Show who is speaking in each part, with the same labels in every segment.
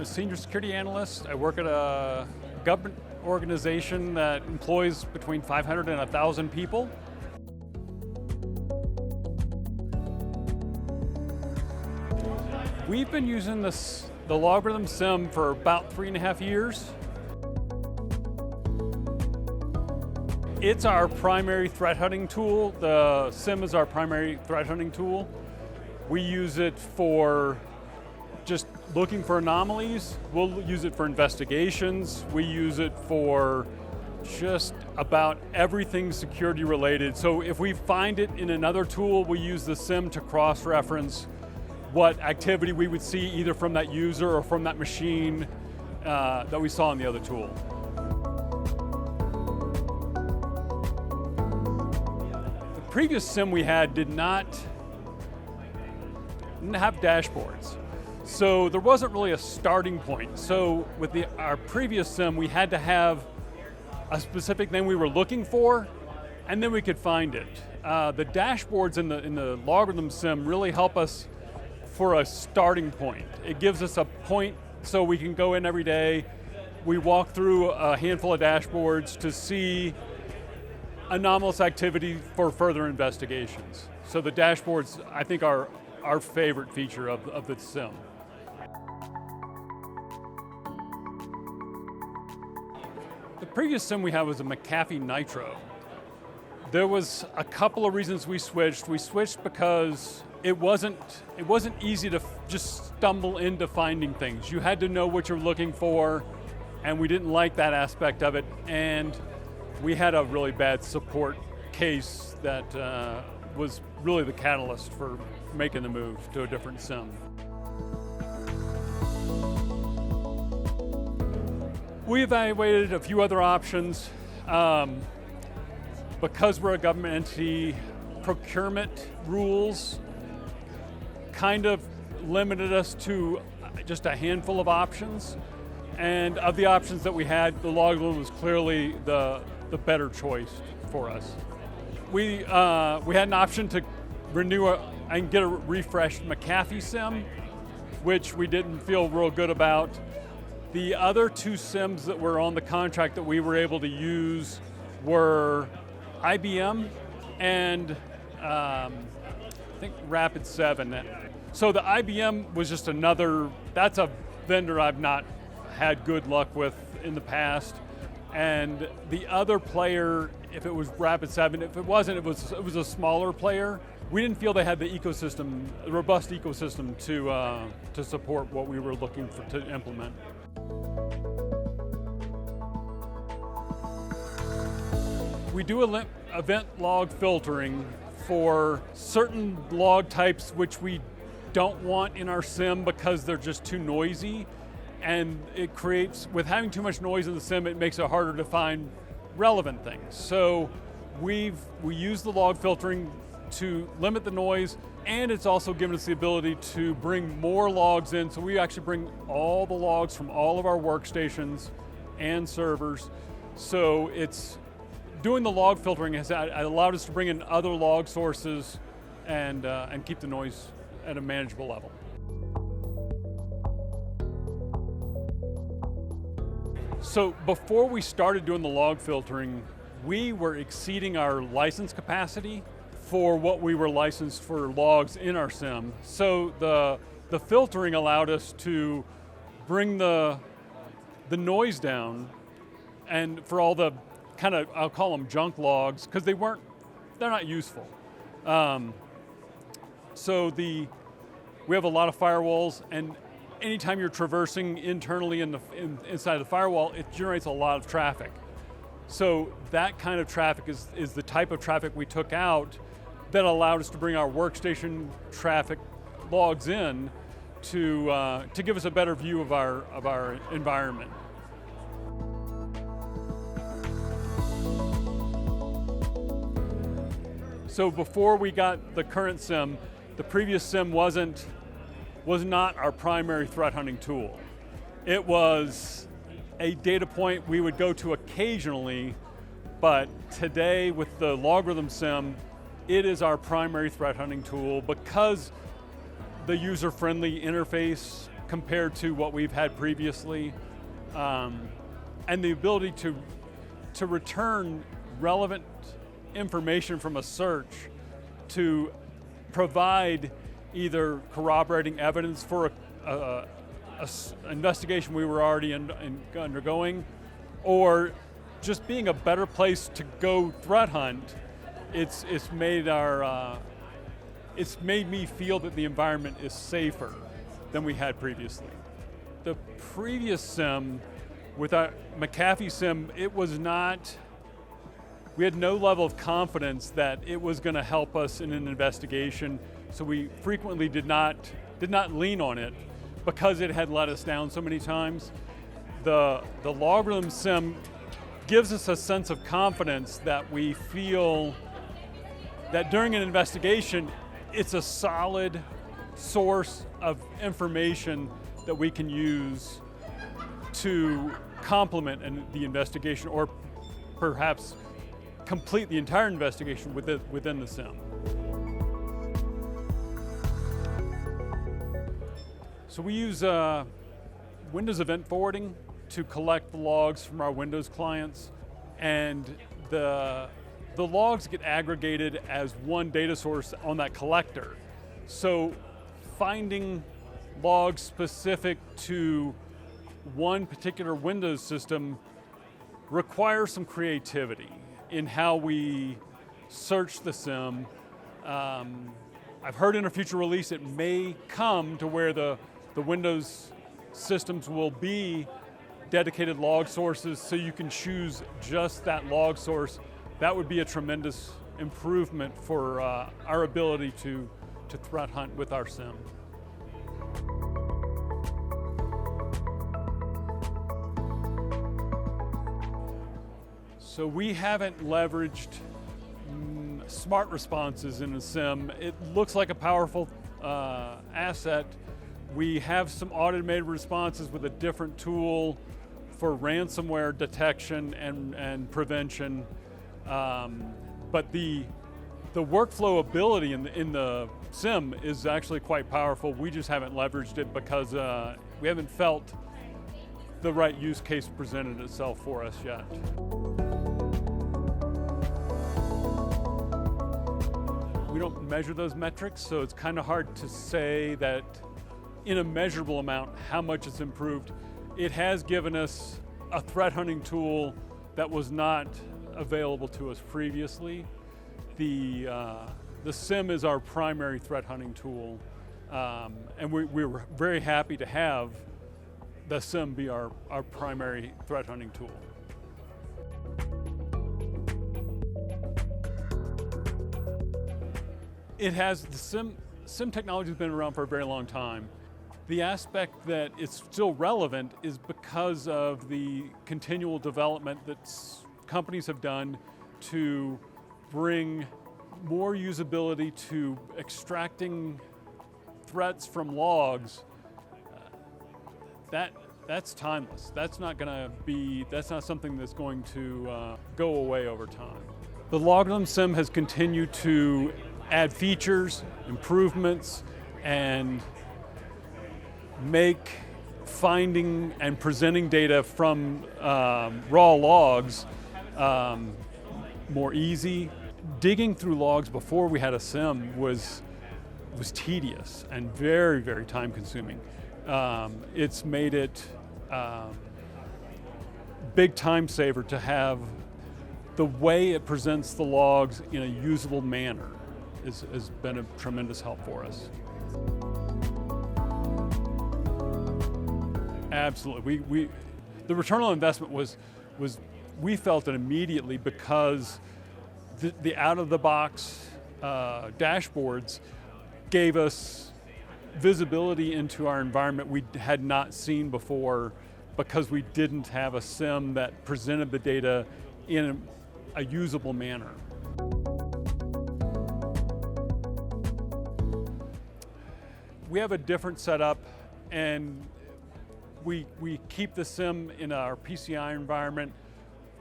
Speaker 1: a senior security analyst. I work at a government organization that employs between 500 and 1,000 people. We've been using the LogRhythm SIEM for about 3.5 years. It's our primary threat hunting tool. The SIEM is our primary threat hunting tool. We use it for just looking for anomalies. We'll use it for investigations. We use it for just about everything security related. So if we find it in another tool, we use the SIEM to cross-reference what activity we would see either from that user or from that machine that we saw in the other tool. The previous SIEM we had didn't have dashboards. So there wasn't really a starting point. So with our previous SIEM, we had to have a specific thing we were looking for, and then we could find it. The dashboards in the LogRhythm SIEM really help us for a starting point. It gives us a point so we can go in every day. We walk through a handful of dashboards to see anomalous activity for further investigations. So the dashboards, I think, are our favorite feature of the SIEM. The previous SIEM we had was a McAfee Nitro. There was a couple of reasons we switched. We switched because it wasn't easy to just stumble into finding things. You had to know what you're looking for, and we didn't like that aspect of it, and we had a really bad support case that was really the catalyst for making the move to a different SIEM. We evaluated a few other options. Because we're a government entity, procurement rules kind of limited us to just a handful of options. And of the options that we had, the LogRhythm was clearly the better choice for us. We had an option to renew and get a refreshed McAfee SIEM, which we didn't feel real good about. The other two SIEMs that were on the contract that we were able to use were IBM and I think Rapid7. So the IBM was just that's a vendor I've not had good luck with in the past. And the other player, if it was Rapid7, if it wasn't, it was a smaller player. We didn't feel they had the ecosystem, the robust ecosystem to support what we were looking to implement. We do event log filtering for certain log types which we don't want in our SIEM because they're just too noisy, and it creates, with having too much noise in the SIEM, it makes it harder to find relevant things. So we use the log filtering to limit the noise, and it's also given us the ability to bring more logs in. So we actually bring all the logs from all of our workstations and servers. So doing the log filtering has allowed us to bring in other log sources and keep the noise at a manageable level. So before we started doing the log filtering, we were exceeding our license capacity for what we were licensed for logs in our SIEM. So the filtering allowed us to bring the noise down, and for all the kind of, I'll call them junk logs, because they're not useful. So we have a lot of firewalls, and anytime you're traversing internally inside the firewall, it generates a lot of traffic. So that kind of traffic is the type of traffic we took out that allowed us to bring our workstation traffic logs in to give us a better view of our environment. So before we got the current SIEM, the previous SIEM was not our primary threat hunting tool. It was a data point we would go to occasionally, but today with the LogRhythm SIEM, it is our primary threat hunting tool because the user-friendly interface compared to what we've had previously, and the ability to return relevant information from a search to provide either corroborating evidence for a investigation we were already undergoing, or just being a better place to go threat hunt. It's made me feel that the environment is safer than we had previously. The previous SIEM, with our McAfee SIEM, we had no level of confidence that it was going to help us in an investigation, so we frequently did not lean on it because it had let us down so many times. The LogRhythm SIEM gives us a sense of confidence that we feel that during an investigation, it's a solid source of information that we can use to complement the investigation, or perhaps complete the entire investigation within the SIEM. So we use Windows Event Forwarding to collect the logs from our Windows clients, and the logs get aggregated as one data source on that collector. So finding logs specific to one particular Windows system requires some creativity in how we search the SIEM. I've heard in a future release it may come to where the Windows systems will be dedicated log sources, so you can choose just that log source. That would be a tremendous improvement for our ability to threat hunt with our SIEM. So we haven't leveraged smart responses in a SIEM. It looks like a powerful asset. We have some automated responses with a different tool for ransomware detection and prevention. But the workflow ability in the SIEM is actually quite powerful. We just haven't leveraged it because we haven't felt the right use case presented itself for us yet. We don't measure those metrics, so it's kind of hard to say that in a measurable amount how much it's improved. It has given us a threat hunting tool that was not available to us previously. The SIEM is our primary threat hunting tool, and we were very happy to have the SIEM be our primary threat hunting tool. The SIEM technology has been around for a very long time. The aspect that it's still relevant is because of the continual development that companies have done to bring more usability to extracting threats from logs. That's timeless. That's not something that's going to go away over time. The LogRhythm SIEM has continued to add features, improvements, and make finding and presenting data from raw logs more easy. Digging through logs before we had a SIEM was tedious and very, very time consuming. It's made it big time saver to have the way it presents the logs in a usable manner has been a tremendous help for us. Absolutely. The return on investment was we felt it immediately because the out-of-the-box dashboards gave us visibility into our environment we had not seen before because we didn't have a SIEM that presented the data in a usable manner. We have a different setup, and we keep the SIEM in our PCI environment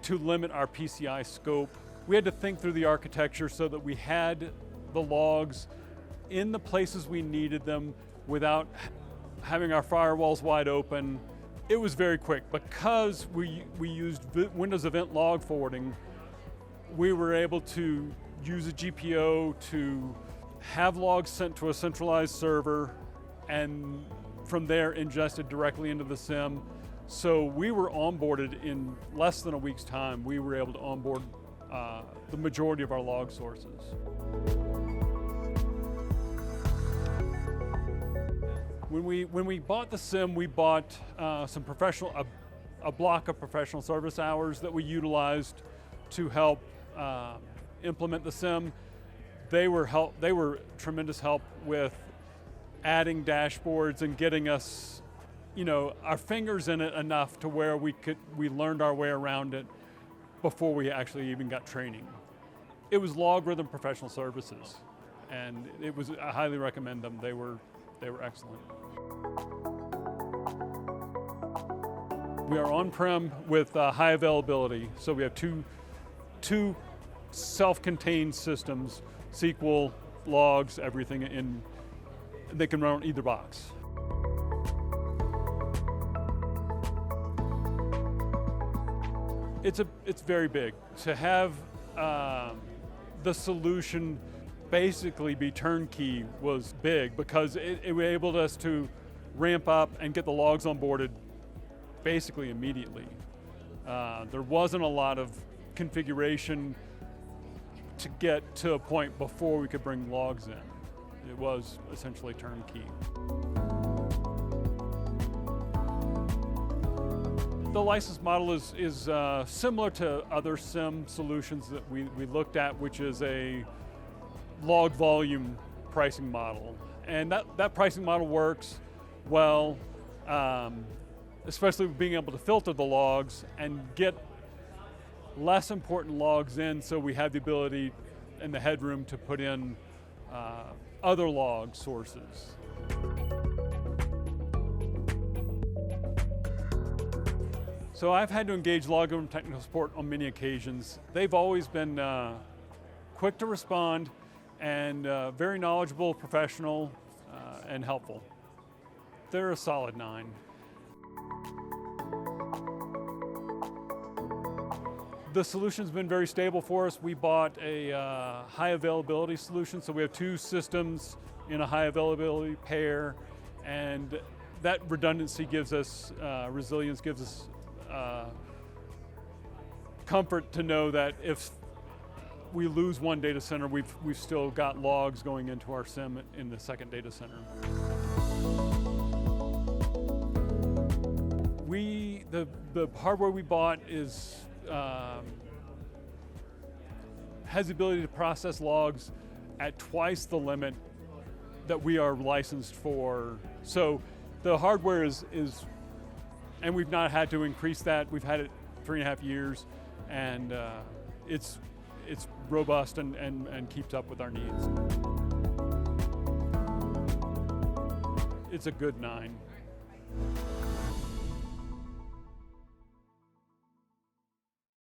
Speaker 1: to limit our PCI scope. We had to think through the architecture so that we had the logs in the places we needed them without having our firewalls wide open, it was very quick. Because we used Windows Event Log Forwarding, we were able to use a GPO to have logs sent to a centralized server and from there ingested directly into the SIEM. So we were onboarded in less than a week's time. We were able to onboard the majority of our log sources. When we bought the SIEM, we bought a block of professional service hours that we utilized to help implement the SIEM. They were tremendous help with adding dashboards and getting us, our fingers in it enough to where we learned our way around it before we actually even got training. It was LogRhythm Professional Services, and I highly recommend them. They were excellent. We are on-prem with high availability, so we have two self-contained systems, SQL, logs, everything, and they can run on either box. It's very big. To have the solution basically be turnkey was big because it enabled us to ramp up and get the logs onboarded basically immediately. There wasn't a lot of configuration to get to a point before we could bring logs in. It was essentially turnkey. The license model is similar to other SIEM solutions that we looked at, which is a log volume pricing model. And that pricing model works well, especially with being able to filter the logs and get less important logs in, so we have the ability and the headroom to put in other log sources. So I've had to engage LogRhythm technical support on many occasions. They've always been quick to respond and very knowledgeable, professional, and helpful. They're a solid 9. The solution's been very stable for us. We bought a high availability solution, so we have 2 systems in a high availability pair, and that redundancy gives us resilience, gives us comfort to know that if we lose one data center, we've still got logs going into our SIEM in the second data center. The hardware we bought has the ability to process logs at twice the limit that we are licensed for. So the hardware is and we've not had to increase that. We've had it 3.5 years, and it's robust and keeps up with our needs. It's a good 9.